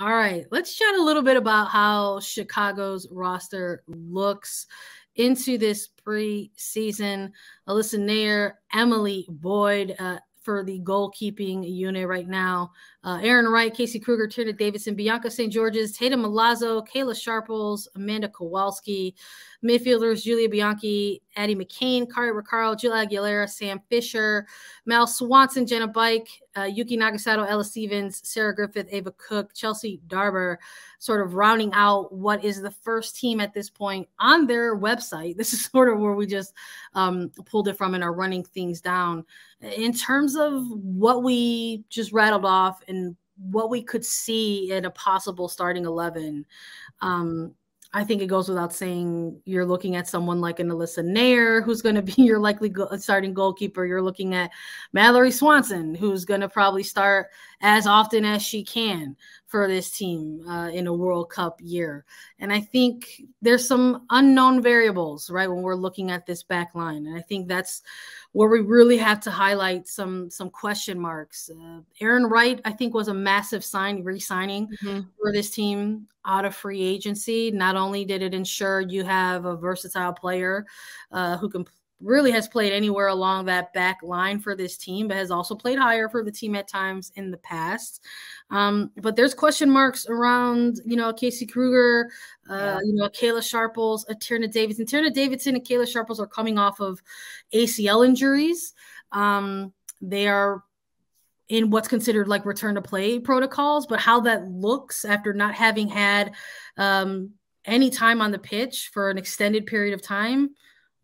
All right, let's chat a little bit about how Chicago's roster looks into this preseason. Alyssa Nair, Emily Boyd for the goalkeeping unit right now. Aaron Wright, Casey Kruger, Tina Davidson, Bianca St. George's, Tatum Milazzo, Kayla Sharples, Amanda Kowalski. Midfielders, Julia Bianchi, Addie McCain, Kari Ricardo, Jill Aguilera, Sam Fisher, Mel Swanson, Jenna Bike, Yuki Nagasato, Ella Stevens, Sarah Griffith, Ava Cook, Chelsea Darber, sort of rounding out what is the first team at this point on their website. This is sort of where we just pulled it from and are running things down. In terms of what we just rattled off and what we could see in a possible starting 11, I think it goes without saying you're looking at someone like an Alyssa Nair, who's going to be your likely starting goalkeeper. You're looking at Mallory Swanson, who's going to probably start as often as she can for this team in a World Cup year. And I think there's some unknown variables, right, when we're looking at this back line. And I think that's where we really have to highlight some question marks. Aaron Wright, I think, was a massive re-signing for this team out of free agency. Not only did it ensure you have a versatile player who can really has played anywhere along that back line for this team, but has also played higher for the team at times in the past. But there's question marks around, Casey Kruger, Kayla Sharples, Tierna Davidson. Tierna Davidson and Kayla Sharples are coming off of ACL injuries. They are in what's considered like return to play protocols, but how that looks after not having had any time on the pitch for an extended period of time,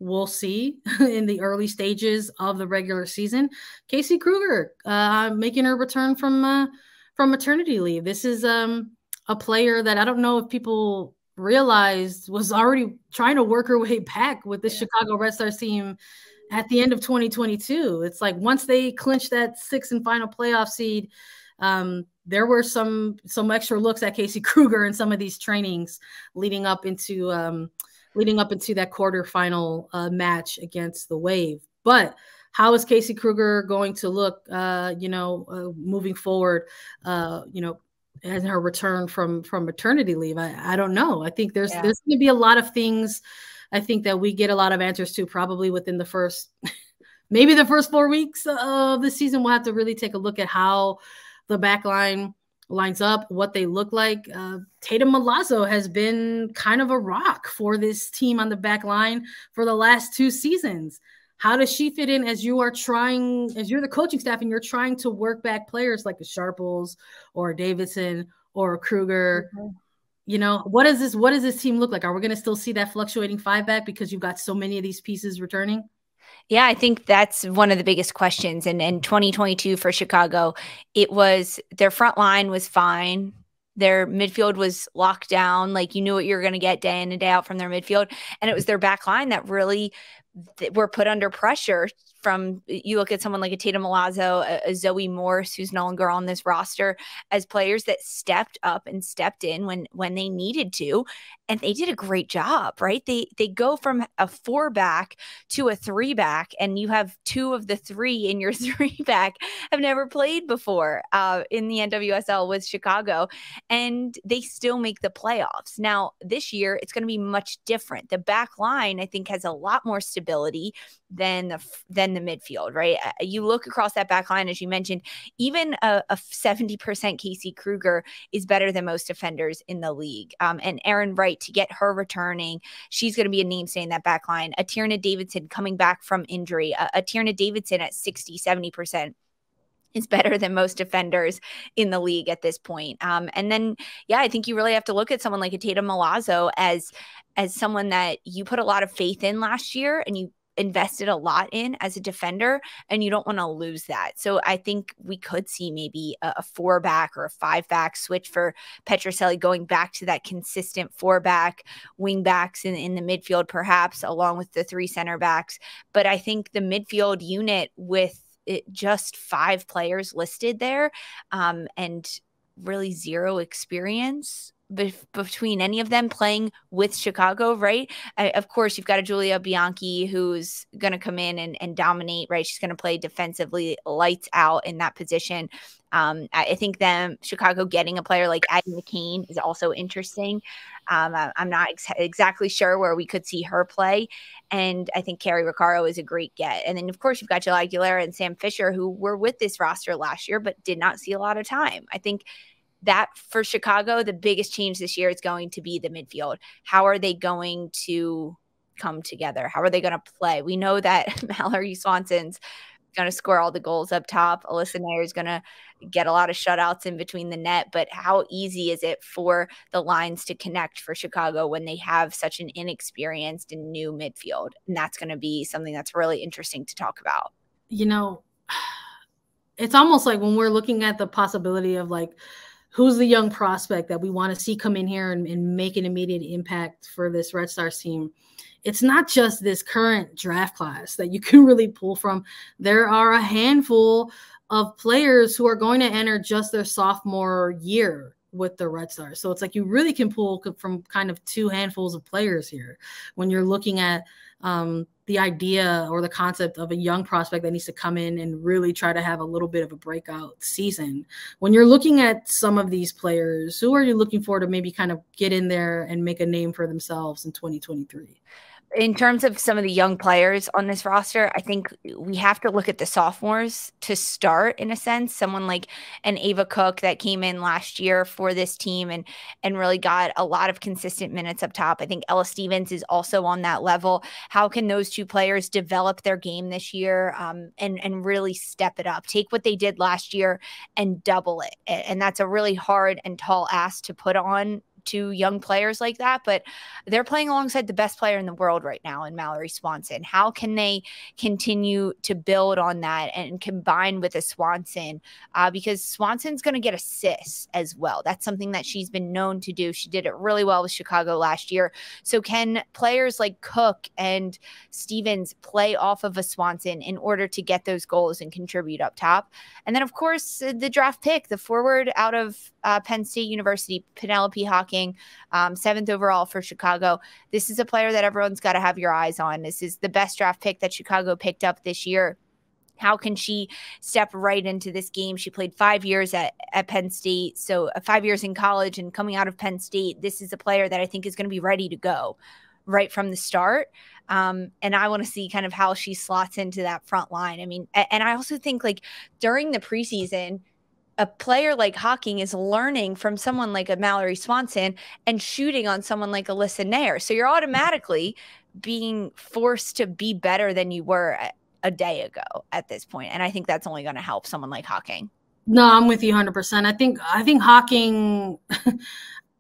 we'll see in the early stages of the regular season. Casey Kruger making her return from maternity leave. This is a player that I don't know if people realized was already trying to work her way back with the Chicago Red Stars team at the end of 2022. It's like once they clinched that sixth and final playoff seed, there were some extra looks at Casey Kruger in some of these trainings leading up into that quarterfinal match against the Wave. But how is Casey Kruger going to look, moving forward, as her return from maternity leave? I don't know. I think there's going to be a lot of things I think that we get a lot of answers to probably within the first 4 weeks of the season. We'll have to really take a look at how the back line lines up, what they look like. Tatum Milazzo has been kind of a rock for this team on the back line for the last 2 seasons. How does she fit in as you're the coaching staff and you're trying to work back players like the Sharples or Davidson or Kruger? What does this team look like? Are we going to still see that fluctuating 5-back because you've got so many of these pieces returning? Yeah, I think that's one of the biggest questions. And in 2022 for Chicago, it was their front line was fine. Their midfield was locked down. Like, you knew what you were going to get day in and day out from their midfield. And it was their back line that really were put under pressure from, you look at someone like a Tatum Milazzo, a Zoe Morse, who's no longer on this roster, as players that stepped up and stepped in when they needed to. And they did a great job, right? They go from a 4-back to a 3-back, and you have 2 of the 3 in your 3-back have never played before in the NWSL with Chicago, and they still make the playoffs. Now, this year, it's going to be much different. The back line, I think, has a lot more stability than the midfield, right? You look across that back line, as you mentioned, even a 70% Casey Kruger is better than most defenders in the league. And Aaron Wright, to get her returning, she's going to be a mainstay in that back line. A Tierna Davidson coming back from injury, a Tierna Davidson at 60-70% is better than most defenders in the league at this point. And then, I think you really have to look at someone like a Tatum Milazzo as someone that you put a lot of faith in last year and you invested a lot in as a defender, and you don't want to lose that. So I think we could see maybe a 4-back or a 5-back switch for Petrucelli, going back to that consistent 4-back, wing backs in the midfield, perhaps along with the 3 center backs. But I think the midfield unit with just 5 players listed there, and really zero experience, between any of them playing with Chicago, right? Of course, you've got a Julia Bianchi who's going to come in and dominate, right? She's going to play defensively lights out in that position. I think Chicago getting a player like Addie McCain is also interesting. I'm not exactly sure where we could see her play. And I think Carrie Riccaro is a great get. And then, of course, you've got Jill Aguilera and Sam Fisher, who were with this roster last year, but did not see a lot of time. I think that for Chicago, the biggest change this year is going to be the midfield. How are they going to come together? How are they going to play? We know that Mallory Swanson's going to score all the goals up top. Alyssa Nair is going to get a lot of shutouts in between the net. But how easy is it for the lines to connect for Chicago when they have such an inexperienced and new midfield? And that's going to be something that's really interesting to talk about. You know, it's almost like when we're looking at the possibility of like, who's the young prospect that we want to see come in here and make an immediate impact for this Red Stars team? It's not just this current draft class that you can really pull from. There are a handful of players who are going to enter just their sophomore year with the Red Stars. So it's like you really can pull from kind of two handfuls of players here when you're looking at the idea or the concept of a young prospect that needs to come in and really try to have a little bit of a breakout season. When you're looking at some of these players, who are you looking for to maybe kind of get in there and make a name for themselves in 2023? In terms of some of the young players on this roster, I think we have to look at the sophomores to start, in a sense. Someone like an Ava Cook that came in last year for this team and really got a lot of consistent minutes up top. I think Ella Stevens is also on that level. How can those two players develop their game this year and really step it up? Take what they did last year and double it. And that's a really hard and tall ask to put on to young players like that, but they're playing alongside the best player in the world right now in Mallory Swanson. How can they continue to build on that and combine with a Swanson? Because Swanson's going to get assists as well. That's something that she's been known to do. She did it really well with Chicago last year. So can players like Cook and Stevens play off of a Swanson in order to get those goals and contribute up top? And then, of course, the draft pick, the forward out of Penn State University, Penelope Hawking, 7th overall for Chicago. This is a player that everyone's got to have your eyes on. This is the best draft pick that Chicago picked up this year. How can she step right into this game? She played 5 years at Penn State, so 5 years in college and coming out of Penn State. This is a player that I think is going to be ready to go right from the start. And I want to see kind of how she slots into that front line. I mean, and I also think like during the preseason, a player like Hawking is learning from someone like a Mallory Swanson and shooting on someone like Alyssa Nair. So you're automatically being forced to be better than you were a day ago at this point. And I think that's only going to help someone like Hawking. No, I'm with you 100%. I think Hawking,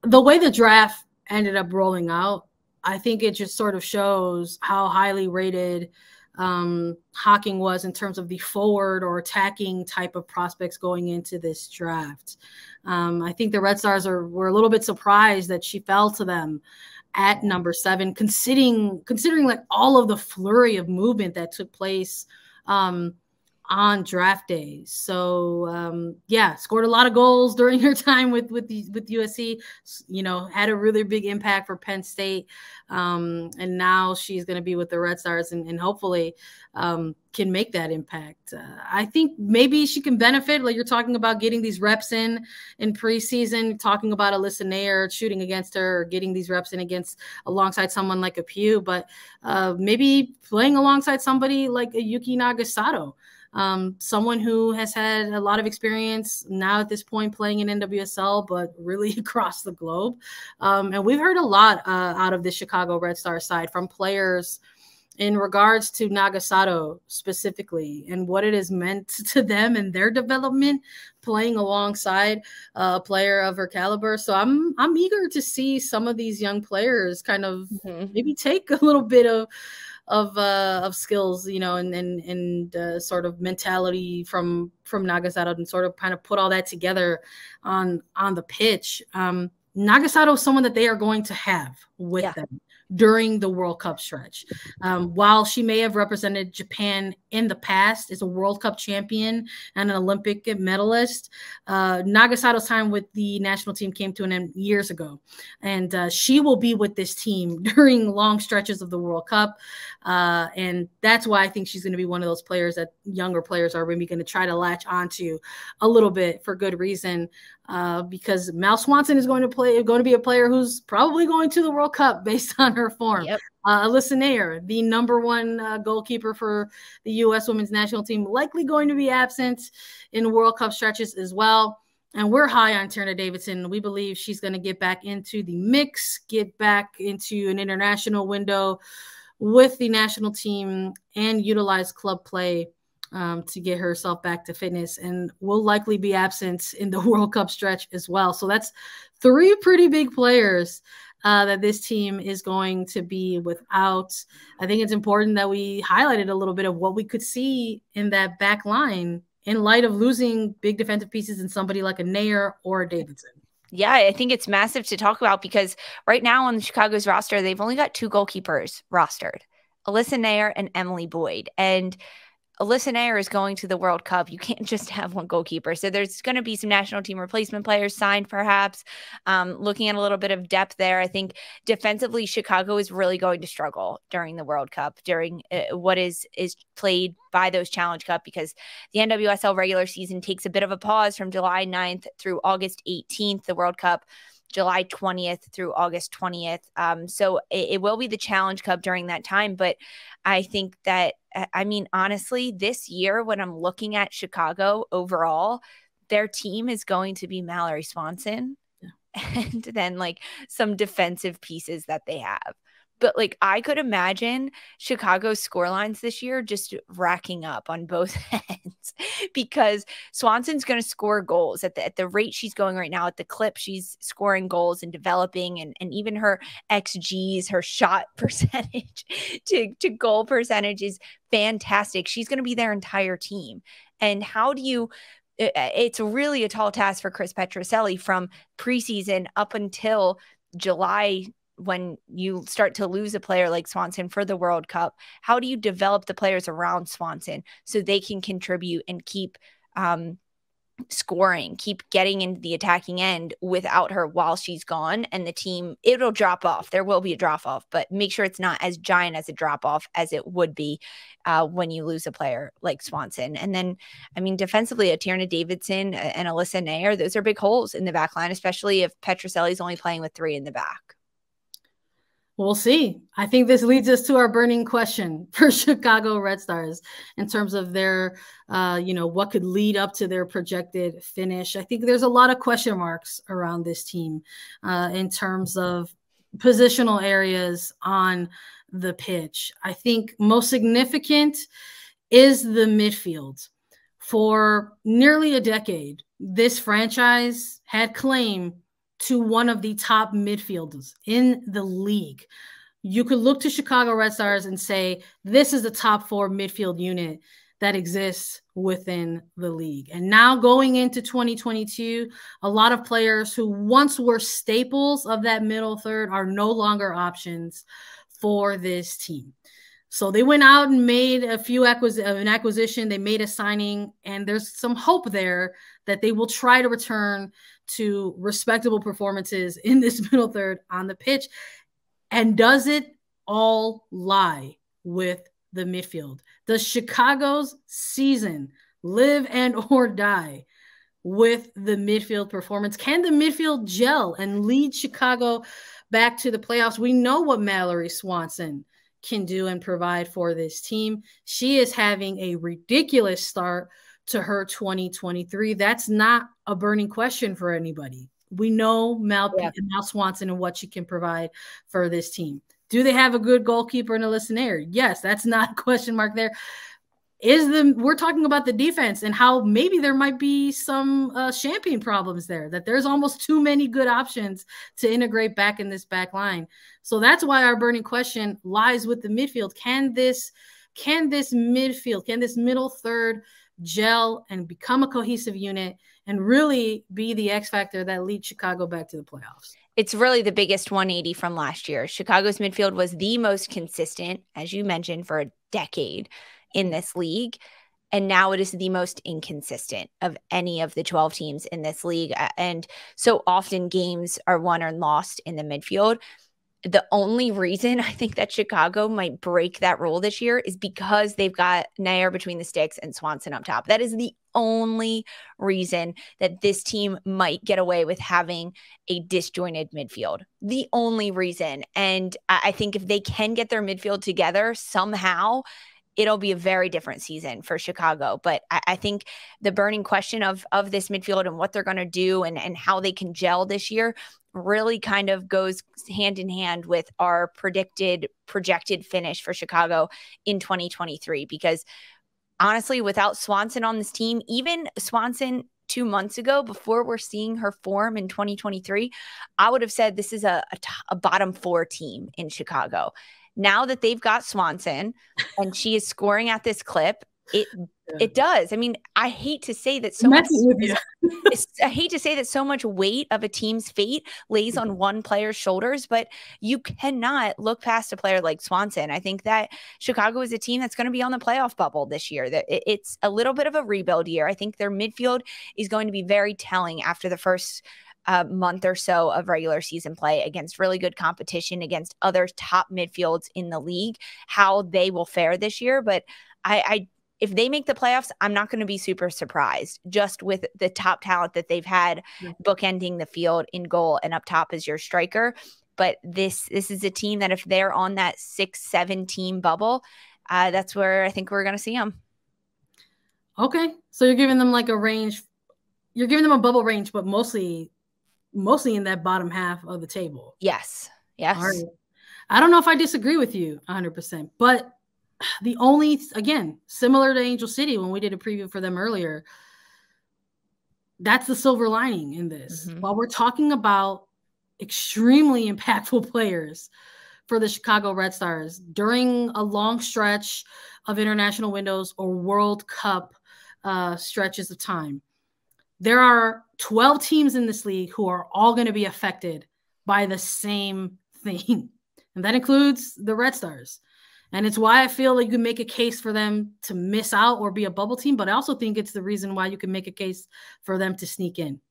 the way the draft ended up rolling out, I think it just sort of shows how highly rated Hawking was in terms of the forward or attacking type of prospects going into this draft. I think the Red Stars were a little bit surprised that she fell to them at number 7, considering like all of the flurry of movement that took place on draft days. So yeah, scored a lot of goals during her time with USC, had a really big impact for Penn State. And now she's going to be with the Red Stars and hopefully can make that impact. I think maybe she can benefit, like you're talking about getting these reps in preseason, talking about Alyssa Nair shooting against her, or getting these reps in alongside someone like a Pugh, but maybe playing alongside somebody like a Yuki Nagasato. Someone who has had a lot of experience now at this point playing in NWSL, but really across the globe. And we've heard a lot out of the Chicago Red Star side from players in regards to Nagasato specifically and what it has meant to them and their development playing alongside a player of her caliber. So I'm eager to see some of these young players kind of maybe take a little bit of skills, and sort of mentality from Nagasato and sort of kind of put all that together on the pitch. Nagasato is someone that they are going to have with them during the World Cup stretch. While she may have represented Japan in the past, as a World Cup champion and an Olympic medalist, Nagasato's time with the national team came to an end years ago. And she will be with this team during long stretches of the World Cup. And that's why I think she's going to be one of those players that younger players are maybe going to try to latch onto a little bit, for good reason. Because Mal Swanson is going to be a player who's probably going to the World Cup based on her form. Yep. Alyssa Nair, the #1 goalkeeper for the U.S. women's national team, likely going to be absent in World Cup stretches as well. And we're high on Tierna Davidson. We believe she's going to get back into the mix, get back into an international window with the national team, and utilize club play to get herself back to fitness, and will likely be absent in the World Cup stretch as well. So that's 3 pretty big players that this team is going to be without. I think it's important that we highlighted a little bit of what we could see in that back line in light of losing big defensive pieces in somebody like a Nair or a Davidson. Yeah, I think it's massive to talk about, because right now on the Chicago's roster, they've only got 2 goalkeepers rostered, Alyssa Nair and Emily Boyd. And Alyssa Nair is going to the World Cup. You can't just have 1 goalkeeper. So there's going to be some national team replacement players signed, perhaps. Looking at a little bit of depth there, I think defensively, Chicago is really going to struggle during the World Cup, during what is played by those Challenge Cup, because the NWSL regular season takes a bit of a pause from July 9th through August 18th, the World Cup July 20th through August 20th. So it will be the Challenge Cup during that time. But I think that, I mean, honestly, this year, when I'm looking at Chicago overall, their team is going to be Mallory Swanson and then like some defensive pieces that they have. But like, I could imagine Chicago's score lines this year just racking up on both ends, because Swanson's going to score goals at the rate she's going right now, at the clip she's scoring goals and developing, and even her XGs, her shot percentage to goal percentage is fantastic. She's going to be their entire team. And how do you it's really a tall task for Chris Petrucelli from preseason up until July, when you start to lose a player like Swanson for the World Cup. How do you develop the players around Swanson so they can contribute and keep scoring, keep getting into the attacking end without her while she's gone? And the team, it'll drop off. There will be a drop off, but make sure it's not as giant as a drop off as it would be when you lose a player like Swanson. And then, I mean, defensively, Tierna Davidson and Alyssa Nair, those are big holes in the back line, especially if Petrucelli's only playing with 3 in the back. We'll see. I think this leads us to our burning question for Chicago Red Stars in terms of their, what could lead up to their projected finish. I think there's a lot of question marks around this team in terms of positional areas on the pitch. I think most significant is the midfield. For nearly a decade, this franchise had claim to one of the top midfielders in the league. You could look to Chicago Red Stars and say, this is the top 4 midfield unit that exists within the league. And now going into 2022, a lot of players who once were staples of that middle third are no longer options for this team. So they went out and made an acquisition. They made a signing, and there's some hope there that they will try to return to respectable performances in this middle third on the pitch. And does it all lie with the midfield? Does Chicago's season live and or die with the midfield performance? Can the midfield gel and lead Chicago back to the playoffs? We know what Mallory Swanson can do and provide for this team. She is having a ridiculous start to her 2023. That's not a burning question for anybody. We know Mal Swanson and what she can provide for this team. Do they have a good goalkeeper in Alyssa Nair? Yes, that's not a question mark there. We're talking about the defense and how maybe there might be some champion problems there, that there's almost too many good options to integrate back in this back line. So that's why our burning question lies with the midfield. Can this midfield, can this middle third gel and become a cohesive unit and really be the X factor that leads Chicago back to the playoffs. It's really the biggest 180 from last year. Chicago's midfield was the most consistent, as you mentioned, for a decade in this league. And now it is the most inconsistent of any of the 12 teams in this league. And so often games are won or lost in the midfield. The only reason I think that Chicago might break that rule this year is because they've got Nair between the sticks and Swanson up top. That is the only reason that this team might get away with having a disjointed midfield. The only reason. And I think if they can get their midfield together somehow, it'll be a very different season for Chicago. But I think the burning question of this midfield and what they're going to do and how they can gel this year really kind of goes hand in hand with our projected finish for Chicago in 2023. Because honestly, without Swanson on this team, even Swanson 2 months ago, before we're seeing her form in 2023, I would have said this is a bottom 4 team in Chicago. Now that they've got Swanson and she is scoring at this clip, it does. I mean, I hate to say that so much. I hate to say that so much weight of a team's fate lays on one player's shoulders, but you cannot look past a player like Swanson. I think that Chicago is a team that's going to be on the playoff bubble this year. That it's a little bit of a rebuild year. I think their midfield is going to be very telling after the first month or so of regular season play against really good competition against other top midfields in the league, how they will fare this year. But if they make the playoffs, I'm not going to be super surprised just with the top talent that they've had bookending the field in goal and up top as your striker. But this is a team that if they're on that 6-7 team bubble, that's where I think we're going to see them. Okay. So you're giving them like a range. You're giving them a bubble range, but mostly in that bottom half of the table. Yes. Yes. All right. I don't know if I disagree with you 100%, but the only, again, similar to Angel City when we did a preview for them earlier, that's the silver lining in this. Mm-hmm. While we're talking about extremely impactful players for the Chicago Red Stars during a long stretch of international windows or World Cup stretches of time, there are 12 teams in this league who are all going to be affected by the same thing. And that includes the Red Stars. And it's why I feel like you can make a case for them to miss out or be a bubble team, but I also think it's the reason why you can make a case for them to sneak in.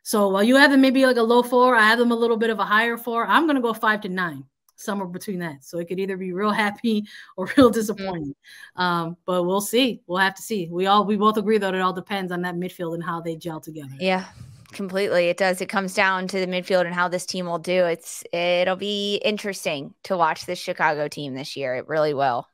So while you have them maybe like a low 4, I have them a little bit of a higher 4. I'm going to go 5 to 9, somewhere between that. So it could either be real happy or real disappointing. But we'll see. We'll have to see. We both agree, though, it all depends on that midfield and how they gel together. Yeah. Completely. It does. It comes down to the midfield and how this team will do. It'll be interesting to watch this Chicago team this year. It really will.